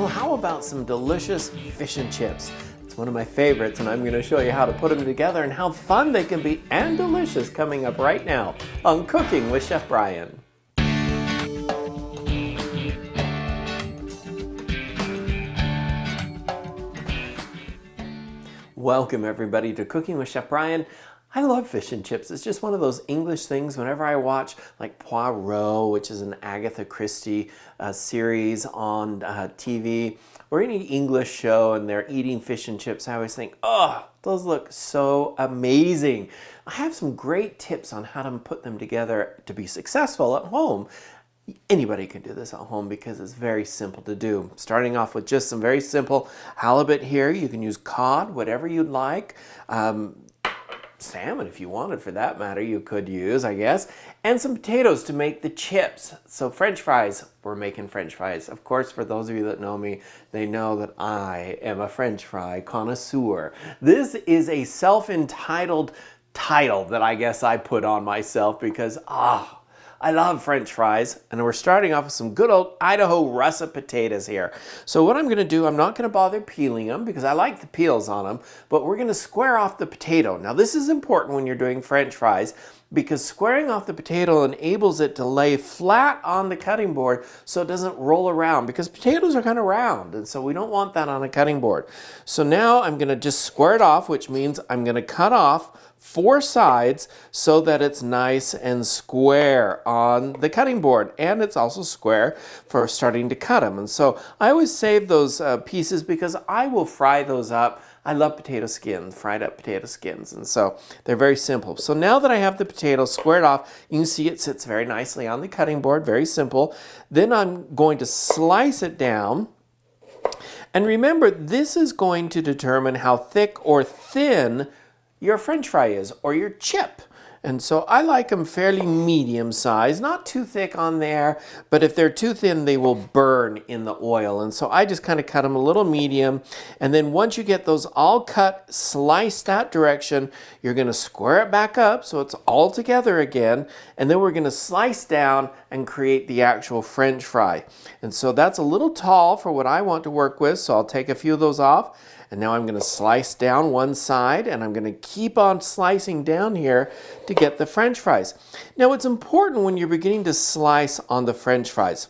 Well, how about some delicious fish and chips? It's one of my favorites, and I'm going to show you how to put them together and how fun they can be and delicious coming up right now on Cooking with Chef Bryan. Welcome everybody to Cooking with Chef Bryan. I love fish and chips. It's just one of those English things. Whenever I watch like Poirot, which is an Agatha Christie series on TV, or any English show and they're eating fish and chips, I always think, oh, those look so amazing. I have some great tips on how to put them together to be successful at home. Anybody can do this at home because it's very simple to do. Starting off with just some very simple halibut here. You can use cod, whatever you'd like. Salmon, if you wanted for that matter, you could use, I guess. And some potatoes to make the chips. So French fries, we're making French fries. Of course, for those of you that know me, they know that I am a French fry connoisseur. This is a self-entitled title that I guess I put on myself because, I love French fries, and we're starting off with some good old Idaho russet potatoes here. So what I'm going to do, I'm not going to bother peeling them because I like the peels on them, but we're going to square off the potato. Now this is important when you're doing French fries because squaring off the potato enables it to lay flat on the cutting board so it doesn't roll around, because potatoes are kind of round, and so we don't want that on a cutting board. So now I'm going to just square it off, which means I'm going to cut off 4 sides so that it's nice and square on the cutting board, and it's also square for starting to cut them. And so I always save those pieces because I will fry those up. I love potato skins, fried up potato skins, and so they're very simple. So now that I have the potato squared off, you can see it sits very nicely on the cutting board, very simple. Then I'm going to slice it down. And remember, this is going to determine how thick or thin your French fry is, or your chip. And so I like them fairly medium size, not too thick on there, but if they're too thin, they will burn in the oil. And so I just kind of cut them a little medium. And then once you get those all cut, slice that direction, you're going to square it back up so it's all together again. And then we're going to slice down and create the actual French fry. And so that's a little tall for what I want to work with, so I'll take a few of those off. And now I'm going to slice down one side, and I'm going to keep on slicing down here to get the French fries. Now it's important when you're beginning to slice on the French fries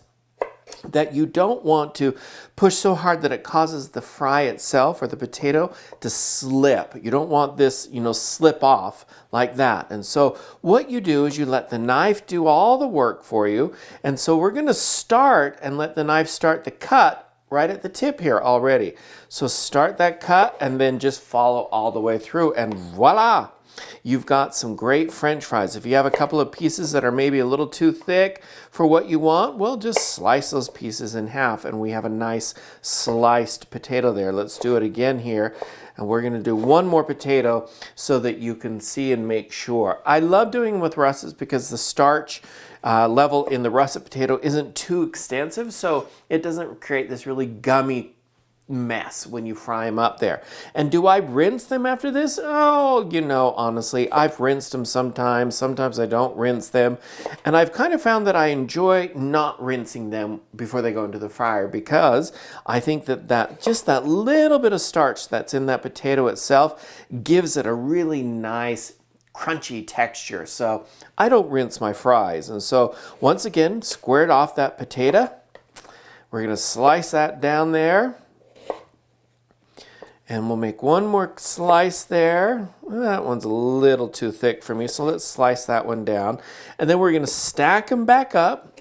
that you don't want to push so hard that it causes the fry itself or the potato to slip. You don't want this, slip off like that. And so what you do is you let the knife do all the work for you. And so we're going to start and let the knife start the cut right at the tip here already. So start that cut and then just follow all the way through, and voila! You've got some great French fries. If you have a couple of pieces that are maybe a little too thick for what you want, well, just slice those pieces in half and we have a nice sliced potato there. Let's do it again here. And we're going to do one more potato so that you can see and make sure. I love doing with russets because the starch level in the russet potato isn't too extensive, so it doesn't create this really gummy mess when you fry them up there. And do I rinse them after this? Oh, honestly, I've rinsed them sometimes I don't rinse them, and I've kind of found that I enjoy not rinsing them before they go into the fryer, because I think that just that little bit of starch that's in that potato itself gives it a really nice crunchy texture. So I don't rinse my fries. And so once again, squared off that potato. We're going to slice that down there. And we'll make one more slice there. That one's a little too thick for me, so let's slice that one down. And then we're going to stack them back up,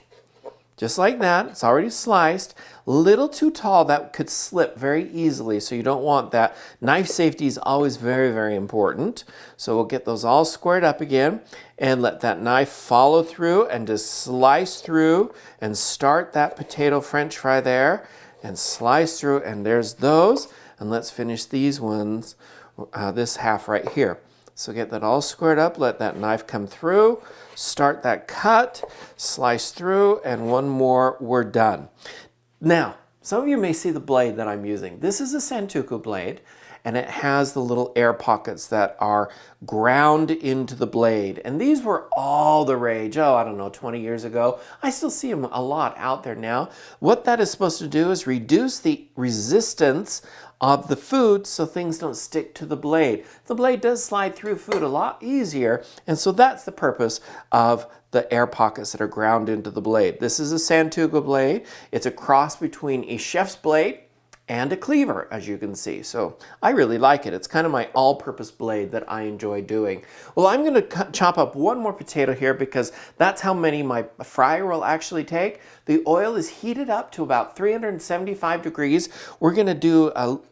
just like that. It's already sliced. Little too tall, that could slip very easily, so you don't want that. Knife safety is always very, very important. So we'll get those all squared up again and let that knife follow through and just slice through and start that potato French fry there and slice through, and there's those. And let's finish these ones, this half right here. So get that all squared up, let that knife come through, start that cut, slice through, and one more, we're done. Now, some of you may see the blade that I'm using. This is a Santoku blade, and it has the little air pockets that are ground into the blade. And these were all the rage, oh, I don't know, 20 years ago. I still see them a lot out there now. What that is supposed to do is reduce the resistance of the food so things don't stick to the blade. The blade does slide through food a lot easier, and so that's the purpose of the air pockets that are ground into the blade. This is a Santuga blade. It's a cross between a chef's blade and a cleaver, as you can see. So I really like it. It's kind of my all-purpose blade that I enjoy doing. Well, I'm going to chop up one more potato here because that's how many my fryer will actually take. The oil is heated up to about 375 degrees. We're going to do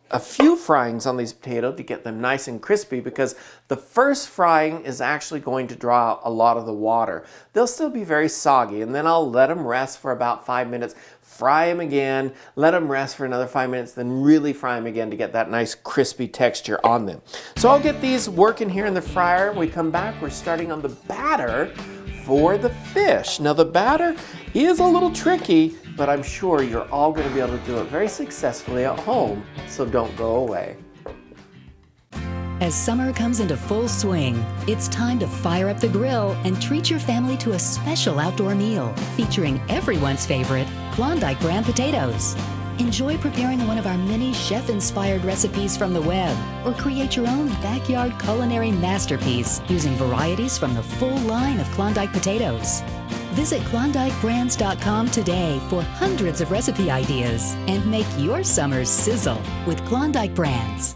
a few fryings on these potatoes to get them nice and crispy because the first frying is actually going to draw out a lot of the water. They'll still be very soggy, and then I'll let them rest for about 5 minutes, fry them again, let them rest for another 5 minutes, then really fry them again to get that nice crispy texture on them. So I'll get these working here in the fryer. When we come back, we're starting on the batter for the fish. Now the batter is a little tricky, but I'm sure you're all going to be able to do it very successfully at home, so don't go away. As summer comes into full swing, it's time to fire up the grill and treat your family to a special outdoor meal featuring everyone's favorite Klondike brand potatoes. Enjoy preparing one of our many chef-inspired recipes from the web, or create your own backyard culinary masterpiece using varieties from the full line of Klondike potatoes. Visit KlondikeBrands.com today for hundreds of recipe ideas and make your summers sizzle with Klondike Brands.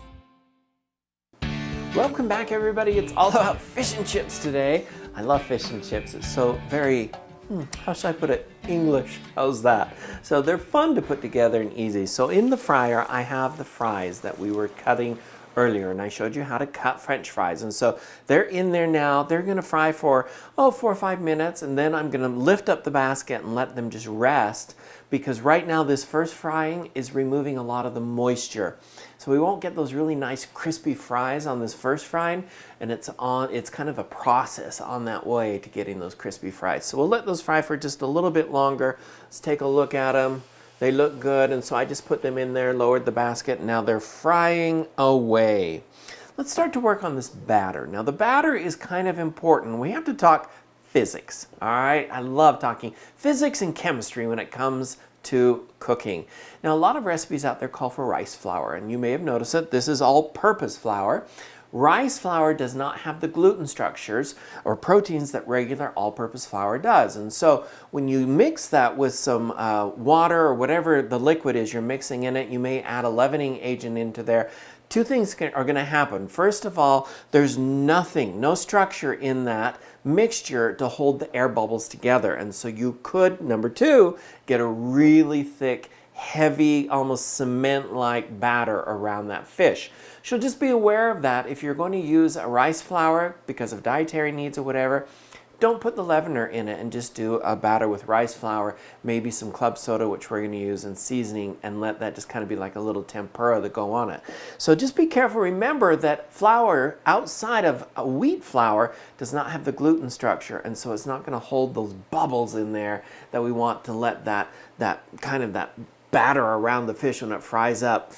Welcome back, everybody. It's all about fish and chips today. I love fish and chips. It's so very, how should I put it? English. How's that? So they're fun to put together and easy. So in the fryer, I have the fries that we were cutting earlier, and I showed you how to cut French fries. And so they're in there now. They're going to fry for 4 or 5 minutes, and then I'm going to lift up the basket and let them just rest, because right now this first frying is removing a lot of the moisture. So we won't get those really nice crispy fries on this first frying, and it's kind of a process on that way to getting those crispy fries. So we'll let those fry for just a little bit longer. Let's take a look at them. They look good, and so I just put them in there, lowered the basket, and now they're frying away. Let's start to work on this batter. Now the batter is kind of important. We have to talk physics, all right? I love talking physics and chemistry when it comes to cooking. Now a lot of recipes out there call for rice flour, and you may have noticed it. This is all-purpose flour. Rice flour does not have the gluten structures or proteins that regular all-purpose flour does. And so when you mix that with some water or whatever the liquid is you're mixing in it, you may add a leavening agent into there. Two things are going to happen. First of all, there's no structure in that mixture to hold the air bubbles together. And so you could, number two, get a really thick, heavy, almost cement-like batter around that fish. So just be aware of that. If you're going to use a rice flour because of dietary needs or whatever, don't put the leavener in it and just do a batter with rice flour, maybe some club soda, which we're going to use, and seasoning, and let that just kind of be like a little tempura that go on it. So just be careful. Remember that flour outside of a wheat flour does not have the gluten structure, and so it's not going to hold those bubbles in there that we want to let that batter around the fish when it fries up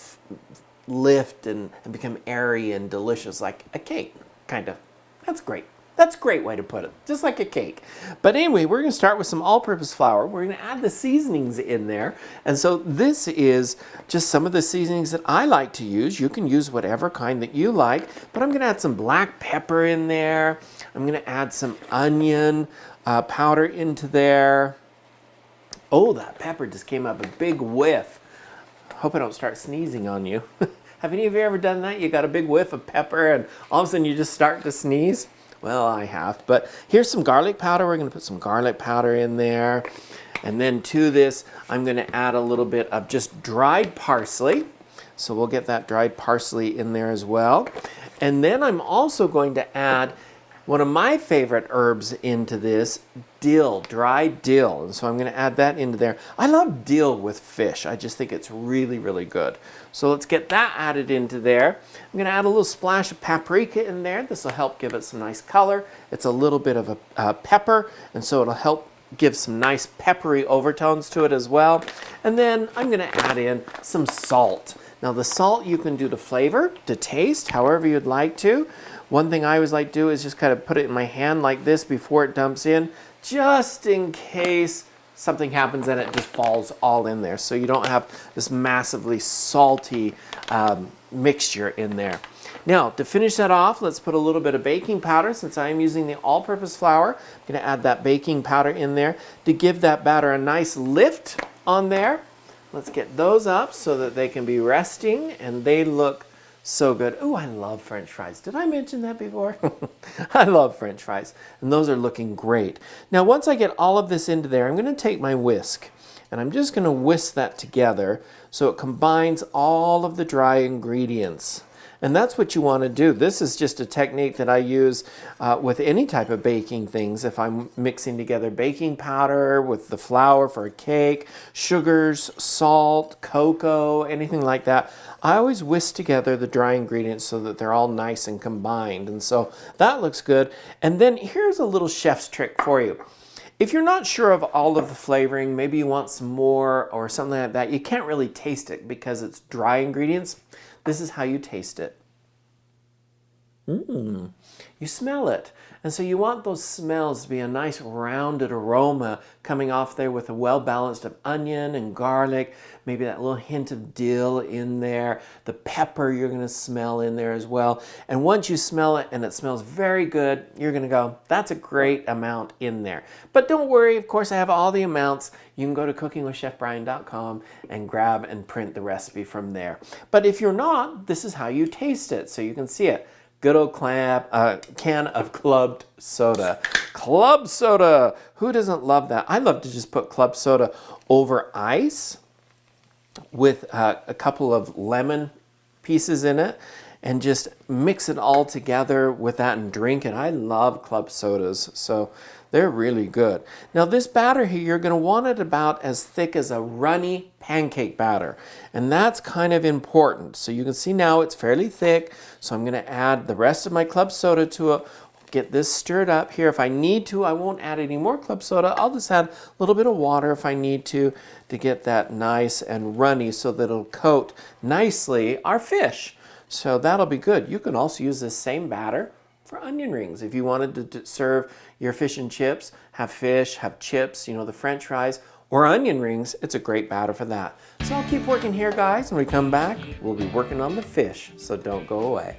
lift and become airy and delicious, like a cake, kind of. That's great. That's a great way to put it, just like a cake. But anyway, we're going to start with some all-purpose flour. We're going to add the seasonings in there. And so this is just some of the seasonings that I like to use. You can use whatever kind that you like, but I'm going to add some black pepper in there. I'm going to add some onion powder into there. Oh, that pepper just came up a big whiff. Hope I don't start sneezing on you. Have any of you ever done that? You got a big whiff of pepper and all of a sudden you just start to sneeze? Well, I have. But here's some garlic powder. We're going to put some garlic powder in there. And then to this, I'm going to add a little bit of just dried parsley. So we'll get that dried parsley in there as well. And then I'm also going to add one of my favorite herbs into this, dill, dried dill. And so I'm going to add that into there. I love dill with fish. I just think it's really, really good. So let's get that added into there. I'm going to add a little splash of paprika in there. This will help give it some nice color. It's a little bit of a pepper, and so it'll help give some nice peppery overtones to it as well. And then I'm going to add in some salt. Now the salt you can do to flavor, to taste, however you'd like to. One thing I always like to do is just kind of put it in my hand like this before it dumps in, just in case something happens and it just falls all in there. So you don't have this massively salty mixture in there. Now, to finish that off, let's put a little bit of baking powder. Since I am using the all-purpose flour, I'm going to add that baking powder in there to give that batter a nice lift on there. Let's get those up so that they can be resting, and they look so good. Oh, I love French fries. Did I mention that before? I love French fries, and those are looking great. Now, once I get all of this into there, I'm going to take my whisk, and I'm just going to whisk that together so it combines all of the dry ingredients. And that's what you want to do. This is just a technique that I use with any type of baking things. If I'm mixing together baking powder with the flour for a cake, sugars, salt, cocoa, anything like that, I always whisk together the dry ingredients so that they're all nice and combined. And so that looks good. And then here's a little chef's trick for you. If you're not sure of all of the flavoring, maybe you want some more or something like that, you can't really taste it because it's dry ingredients. This is how you taste it. You smell it. And so you want those smells to be a nice rounded aroma coming off there with a well-balanced of onion and garlic, maybe that little hint of dill in there, the pepper you're going to smell in there as well. And once you smell it and it smells very good, you're going to go, that's a great amount in there. But don't worry, of course I have all the amounts. You can go to cookingwithchefbryan.com and grab and print the recipe from there. But if you're not, this is how you taste it so you can see it. Good old can of club soda. Club soda! Who doesn't love that? I love to just put club soda over ice with a couple of lemon pieces in it and just mix it all together with that and drink it. I love club sodas, so they're really good. Now this batter here, you're going to want it about as thick as a runny pancake batter. And that's kind of important. So you can see now it's fairly thick. So I'm going to add the rest of my club soda to it. Get this stirred up here. If I need to, I won't add any more club soda. I'll just add a little bit of water if I need to get that nice and runny so that it'll coat nicely our fish. So that'll be good. You can also use this same batter for onion rings. If you wanted to serve your fish and chips, have fish, have chips, you know, the French fries, or onion rings, it's a great batter for that. So I'll keep working here, guys. When we come back, we'll be working on the fish, so don't go away.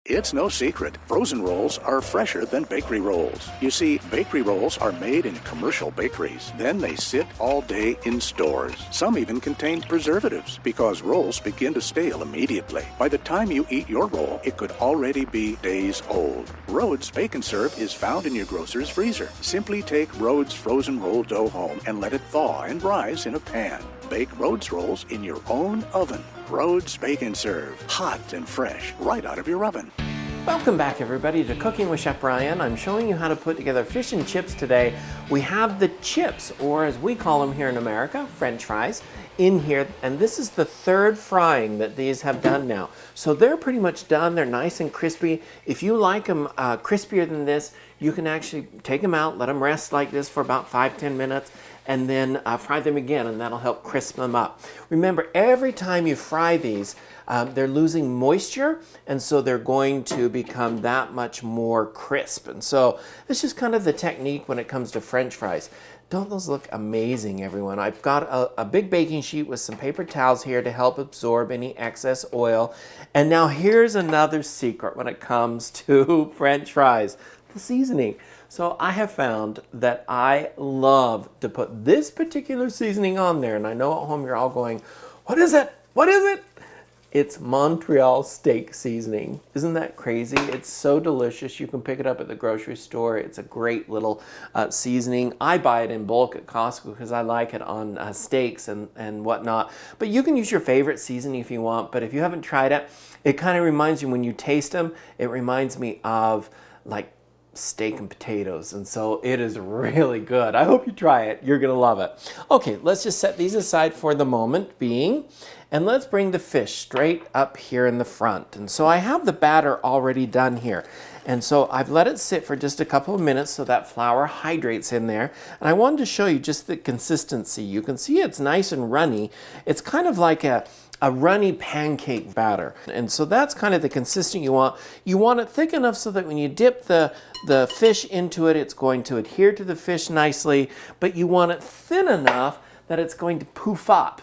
It's no secret, frozen rolls are fresher than bakery rolls. You see, bakery rolls are made in commercial bakeries. Then they sit all day in stores. Some even contain preservatives because rolls begin to stale immediately. By the time you eat your roll, it could already be days old. Rhodes Bake and Serve is found in your grocer's freezer. Simply take Rhodes frozen roll dough home and let it thaw and rise in a pan. Bake Rhodes rolls in your own oven. Rhodes Bake and Serve, hot and fresh, right out of your oven. Welcome back, everybody, to Cooking with Chef Bryan. I'm showing you how to put together fish and chips today. We have the chips, or as we call them here in America, French fries, in here. And this is the third frying that these have done now. So they're pretty much done. They're nice and crispy. If you like them crispier than this, you can actually take them out, let them rest like this for about 5-10 minutes, and then fry them again, and that'll help crisp them up. Remember, every time you fry these, they're losing moisture, and so they're going to become that much more crisp. And so it's just kind of the technique when it comes to French fries. Don't those look amazing, everyone? I've got a big baking sheet with some paper towels here to help absorb any excess oil. And now here's another secret when it comes to French fries, the seasoning. So I have found that I love to put this particular seasoning on there. And I know at home you're all going, what is it? What is it? It's Montreal steak seasoning. Isn't that crazy? It's so delicious. You can pick it up at the grocery store. It's a great little seasoning. I buy it in bulk at Costco because I like it on steaks and whatnot. But you can use your favorite seasoning if you want. But if you haven't tried it, it kind of reminds you when you taste them, it reminds me of like steak and potatoes, and so it is really good. I hope you try it. You're gonna love it. Okay, let's just set these aside for the moment being, and let's bring the fish straight up here in the front. And so I have the batter already done here, and so I've let it sit for just a couple of minutes so that flour hydrates in there. And I wanted to show you just the consistency. You can see it's nice and runny. It's kind of like a a runny pancake batter. And so that's kind of the consistency you want. You want it thick enough so that when you dip the fish into it, it's going to adhere to the fish nicely, but you want it thin enough that it's going to poof up,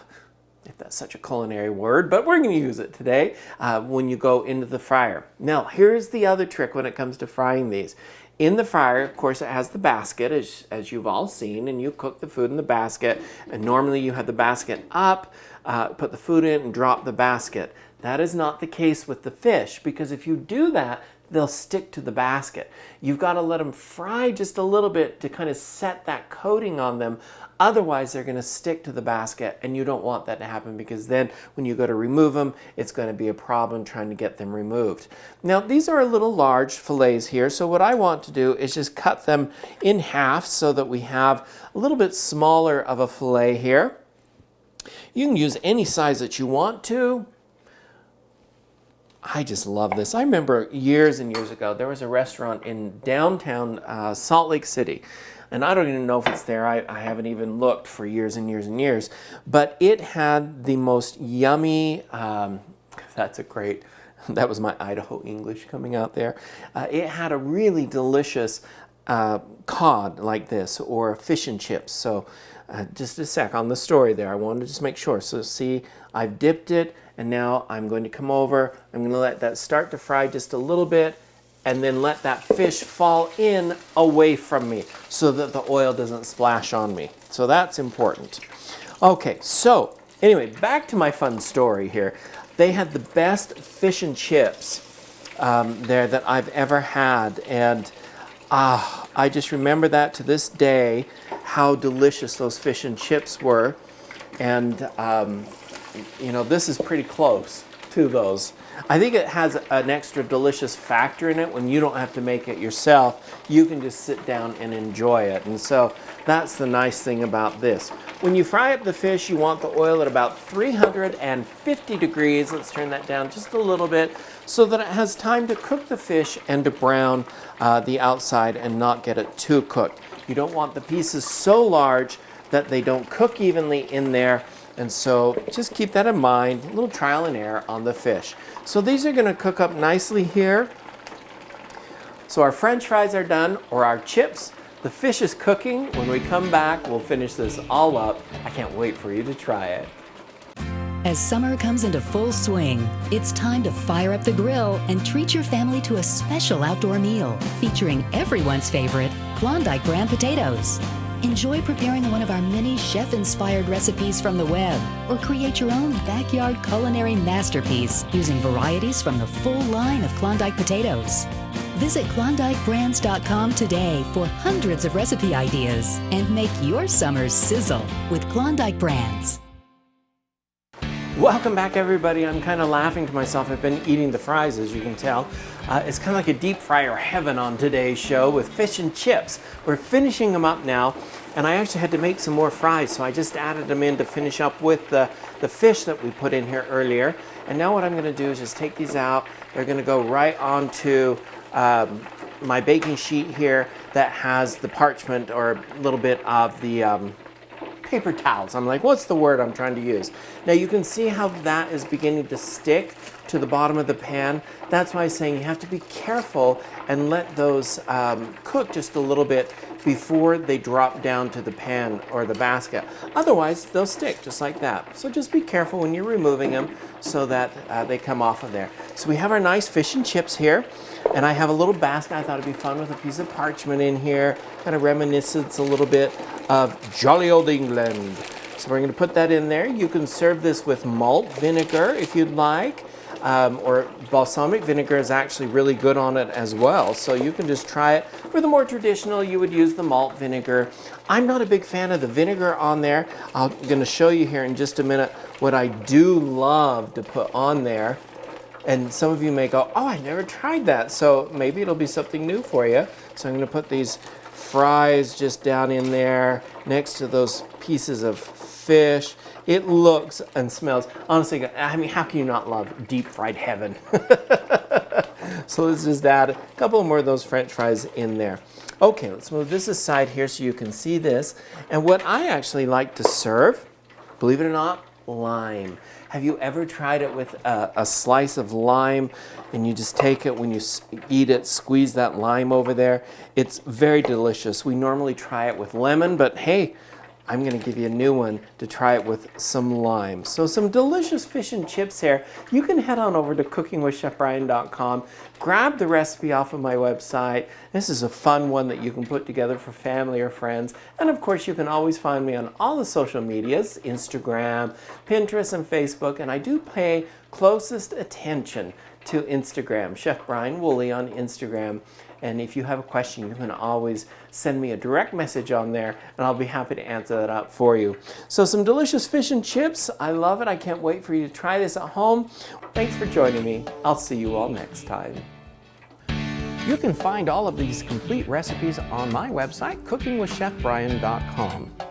if that's such a culinary word, but we're going to use it today when you go into the fryer. Now, here's the other trick when it comes to frying these. In the fryer, of course, it has the basket, as you've all seen, and you cook the food in the basket. And normally you have the basket up, put the food in, and drop the basket. That is not the case with the fish, because if you do that, they'll stick to the basket. You've got to let them fry just a little bit to kind of set that coating on them. Otherwise, they're going to stick to the basket, and you don't want that to happen, because then when you go to remove them, it's going to be a problem trying to get them removed. Now, these are a little large fillets here, so what I want to do is just cut them in half so that we have a little bit smaller of a fillet here. You can use any size that you want to. I just love this. I remember years and years ago, there was a restaurant in downtown Salt Lake City. And I don't even know if it's there. I haven't even looked for years and years and years. But it had the most yummy, that was my Idaho English coming out there. It had a really delicious cod like this, or fish and chips. So just a sec on the story there. I wanted to just make sure. So see, I've dipped it, and now I'm going to come over. I'm going to let that start to fry just a little bit, and then let that fish fall in away from me so that the oil doesn't splash on me. So that's important. Okay, so anyway, back to my fun story here. They had the best fish and chips there that I've ever had, and I just remember that to this day, how delicious those fish and chips were. And you know, this is pretty close to those. I think it has an extra delicious factor in it when you don't have to make it yourself. You can just sit down and enjoy it. And so that's the nice thing about this. When you fry up the fish, you want the oil at about 350 degrees. Let's turn that down just a little bit so that it has time to cook the fish and to brown the outside and not get it too cooked. You don't want the pieces so large that they don't cook evenly in there. And so just keep that in mind, a little trial and error on the fish. So these are going to cook up nicely here. So our French fries are done, or our chips. The fish is cooking. When we come back, we'll finish this all up. I can't wait for you to try it. As summer comes into full swing, it's time to fire up the grill and treat your family to a special outdoor meal featuring everyone's favorite Klondike brand potatoes. Enjoy preparing one of our many chef-inspired recipes from the web, or create your own backyard culinary masterpiece using varieties from the full line of Klondike potatoes. Visit KlondikeBrands.com today for hundreds of recipe ideas and make your summer sizzle with Klondike Brands. Welcome back, everybody. I'm kind of laughing to myself. I've been eating the fries, as you can tell. It's kind of like a deep fryer heaven on today's show with fish and chips. We're finishing them up now, and I actually had to make some more fries, so I just added them in to finish up with the fish that we put in here earlier. And now what I'm going to do is just take these out. They're going to go right onto my baking sheet here that has the parchment, or a little bit of the paper towels. I'm like, what's the word I'm trying to use? Now you can see how that is beginning to stick to the bottom of the pan. That's why I'm saying you have to be careful and let those cook just a little bit before they drop down to the pan or the basket. Otherwise, they'll stick just like that. So just be careful when you're removing them so that they come off of there. So we have our nice fish and chips here, and I have a little basket. I thought it'd be fun with a piece of parchment in here, kind of reminiscence a little bit of jolly old England. So we're going to put that in there. You can serve this with malt vinegar if you'd like, or balsamic vinegar is actually really good on it as well. So you can just try it. For the more traditional, you would use the malt vinegar. I'm not a big fan of the vinegar on there. I'm going to show you here in just a minute what I do love to put on there. And some of you may go, oh, I never tried that. So maybe it'll be something new for you. So I'm going to put these fries just down in there next to those pieces of fish. It looks and smells, honestly, I mean, how can you not love deep fried heaven? So let's just add a couple more of those French fries in there. Okay, let's move this aside here so you can see this. And what I actually like to serve, believe it or not, lime. Have you ever tried it with a slice of lime and you just take it when you eat it, squeeze that lime over there? It's very delicious. We normally try it with lemon, but hey, I'm going to give you a new one to try it with some lime. So some delicious fish and chips here. You can head on over to cookingwithchefbryan.com, grab the recipe off of my website. This is a fun one that you can put together for family or friends. And of course, you can always find me on all the social medias, Instagram, Pinterest, and Facebook. And I do pay closest attention to Instagram, Chef Bryan Woolley on Instagram. And if you have a question, you can always send me a direct message on there, and I'll be happy to answer that up for you. So some delicious fish and chips. I love it. I can't wait for you to try this at home. Thanks for joining me. I'll see you all next time. You can find all of these complete recipes on my website, cookingwithchefbryan.com.